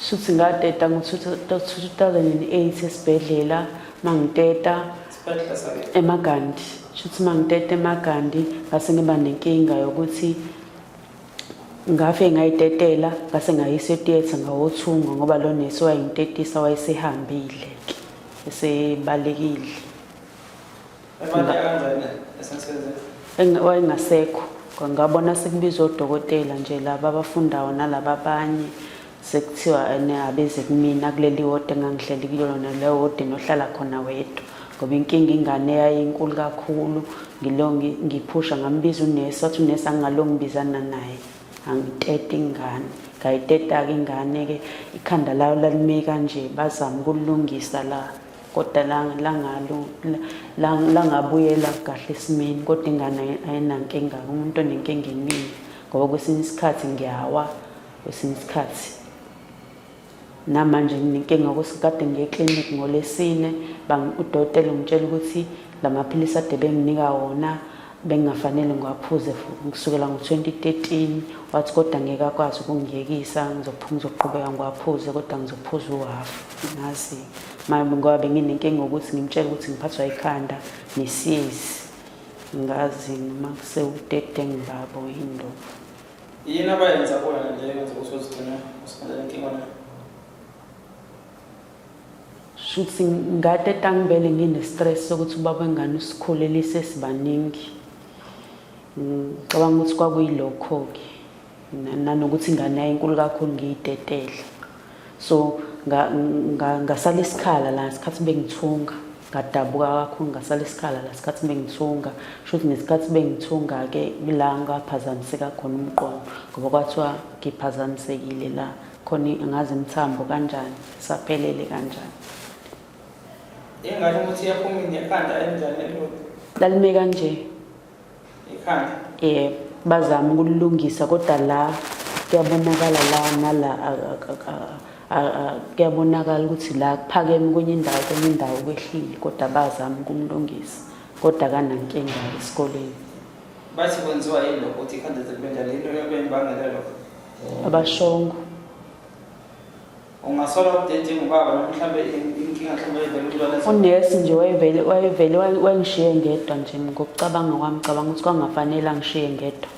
Shuthi ngateta ngo-2008 esibhedlela mangiteta eMagandi. Shuthi mangiteta eMagandi ngase ngiba nenkinga yokuthi ngafe ngayitetela ngase ngayisa etheatre ngawothunga ngoba lo nesi wayintetisa wayesehambile esebalekile. Wayengasekho ngabona sekubizwa odokotela nje laba abafundayo nalaba abanye sekuthiwa abeze kumina kuleli wodi engangihleli kuyona leyo wodi nohlala khona wedwa ngoba inkinga ingane yayinkulu kakhulu ngiphusha ngambiza unesi wathi unesi angalongibizana naye angiteta ingane ngayiteta-ke ingane-ke ikhanda layo lalime kanje bazama ukulungisa la kodwa langabuyela kahle esimeni kodwa ingane ayinankinga umuntu onenkinga eningi ngoba kwesinye isikhathi ngiyawa kwesinye isikhathi namanje nginenkinga ukuthi kade ngiye eklinikhi ngoLesine udokotela ungitshela ukuthi lamaphilisi ade benginika wona bengafanele ngiwaphuze kusukela ngo-2013 wathi kodwa ngeke akwazi ukungiyekisa ngizoqhubeka ngiwaphuze kodwa ngizophuza uhafu ngazi ngoba benginenkinga ukuthi ngimtshela ukuthi ngiphathwa ikhanda nesiyezi ngazi noma kusewudede ngibabo yindaba. Yini abayenza kona nje yenza ukuthi uzigcina usikhandela inkinga nayo? Shuthi ngateta ngibele ngine-stress sokuthi ubaba wengane usikhulelise sibaningi. Ngicabanga ukuthi kwakuyilokho-ke nanokuthi ingane yayinkulu kakhulu ngiyitetela. So ngasala isikhala la isikhathi bengithunga ngadabuka kakhulu ngasala isikhala la isikhathi bengithunga shuthi ngesikhathi bengithunga-ke la ngaphazamiseka khona umqondo ngoba kwathiwa ngiphazamisekile la khona angazi imthambo kanjani saphelele kanjani. Ingane ukuthi yaphuma inekhanda enjani elokhu lalime kanje ikhanda bazama ukulungisa kodwa la kuyabonakala la nala kuyabonakala ukuthi la kuphakeme kwenye indawo kwehlile kodwa bazama ukumlungisa kodwa kanankinga esikoleni. Bathi kwenziwa yini lokho ukuthi ikhanda zibenjani into yokubangela lokho? Abashongo. Ungasola update ngubaba mhlawumbe inkinga mhlawumbe unesi nje wayevele wangishiye ngedwa nje ngokucabanga kwami cabanga ukuthi kwangafanele angishiye ngedwa.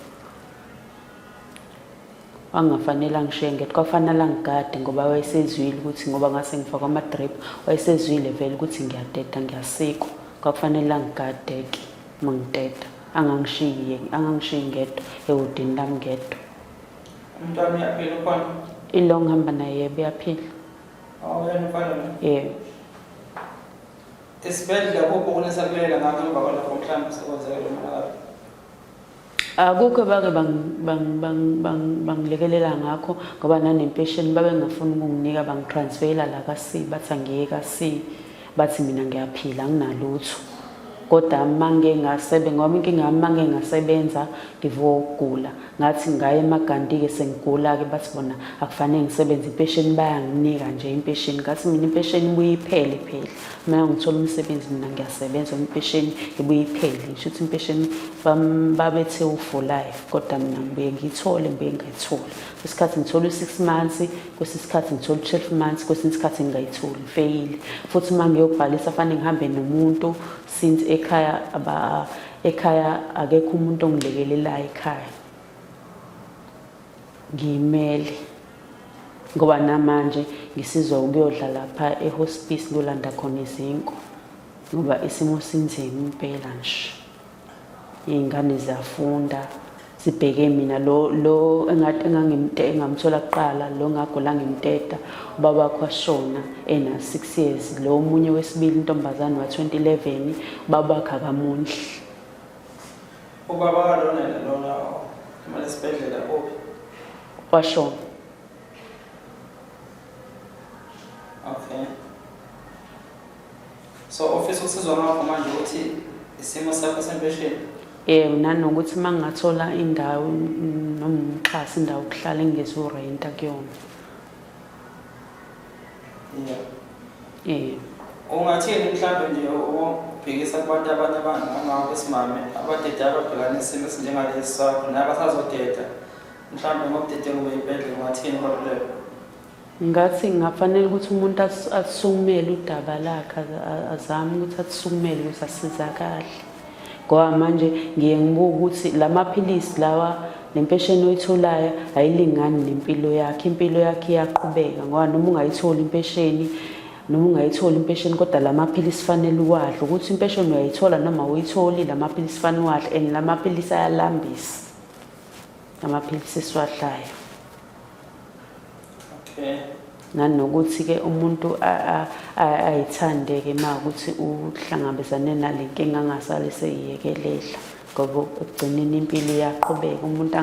Wangafanele angishiye ngedwa kwafanele angigade ngoba wayesezwile ukuthi ngoba ngase ngifaka ama-drip wayesezwile vele ukuthi ngiyateta ngiyasikwa kwakufanele angigade-ke mangiteta angangishiyi ngedwa ewodini lami ngedwa. Umntwana uyaphila ukhona? Ilo ngihamba naye yebo uyaphila. Wena ufana naye? Yebo. Esibhedlela kupho kunesakulela ngakho emva kwalokho mhlawumbe sekwenzeka lo monakalo? Akukho bake bangilekelela ngakho ngoba nanempesheni babengafuni ukunginika bangitransferela la ka-C bathi angiye ka-C bathi mina ngiyaphila anginalutho kodwa mange ngasebenza ngoba inkinga yami mange ngasebenza ngivuka ukugula ngathi ngaye eMagandi-ke sengigula-ke bathi bona akufanele ngisebenze impesheni bayanginika nje impesheni ngathi mina impesheni ibuye iphele phela uma ngithola umsebenzi mina ngiyasebenza impesheni ibuye iphele ngisho ukuthi impesheni babethe u-for life kodwa mina ngibuye ngiyithole ngibuye ngayitholi kwesikhathi ngithola u-6 months kwesinye isikhathi ngithola u-12 months kwesinye isikhathi ngingayitholi ngifeyile futhi uma ngiyobhalisa fanele ngihambe nomuntu since ekhaya akekho umuntu ongilekelelayo ekhaya ngiyimele ngoba namanje ngisizwa ukuyodla lapha ehospice ngolanda khona izinto ngoba isimo sinzima impela nje ingane ziyafunda sibheke mina lo engathi engamthola kuqala lo ngagula ngimteta ubaba wakhe washona ena 6 years lo omunye wesibili intombazane wa 2011 ubaba wakhe akamundi ubaba kalona manje esibhedlela washona. Okay. So office usizwa ngakho manje ukuthi isimo sakho sempesheni? Nanokuthi mangingathola indawo noma umxhasi indawo ukuhlala engizurenta kuyona. Ungathini mhlawumbe nje ubhekisa kubantu abanye besimame abadede ababhekana nesimo esinjengalesi sakho nabasazodeda mhlawumbe ngokudedela ube ibhedlela ungathini kwalelo? ngathi ngafanele ukuthi umuntu asukumele udaba lakhe azame ukuthi asukumele ukuthi asizakale ngoba manje ngiye ngibuka ukuthi lamaphilisi lawa nempesheni oyitholayo ayilingani nempilo yakhe. Impilo yakhe iyaqhubeka ngoba noma ungayitholi impesheni kodwa lamaphilisi fanele uwadle. Ukuthi impesheni uyayithola noma uyitholi lamaphilisi fanele uwadle and lamaphilisi ayalambisa. Lamaphilisi esiwadlayo. Okay. Nanokuthi ke umuntu ayithandeke ukuthi uhlangabezane nalenkinga angasale seyiyekelela ngoba ekugcineni impilo iyaqhubeka. Umuntu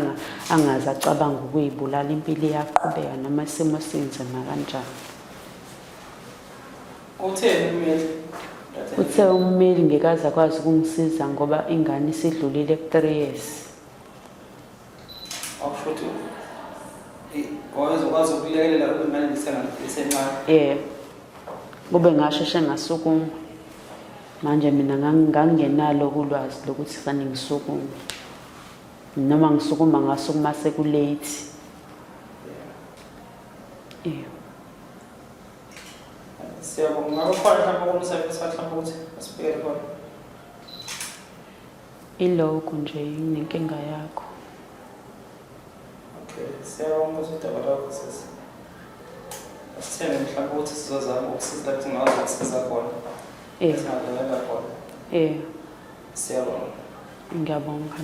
angaze acabanga ukuyibulala, impilo iyaqhubeka noma isimo sinzima kanjani. Uthe ummeli ngekaze akwazi ukungisiza ngoba ingane isidlulile ku 3 years. Awusho wazokwazi ukulekelela ingane isencane. Kube ngasheshe ngasukuma. Manje mina ngangingenalo ulwazi lokuthi fanele ngisukume. Noma ngisukuma ngasukuma sekulate. Siyabonga ngakhona mhlawumbe umsebenzi mhlawumbe ukuthi asibheke khona. Ilokho nje inenkinga yakho. Siyabonga ukuthi udaba lwakho sisi. Asithembe mhlawumbe ukuthi sizozama ukusiza ukuthi ngazi ukusiza khona. Singadelela khona. Siyabonga. Ngiyabonga.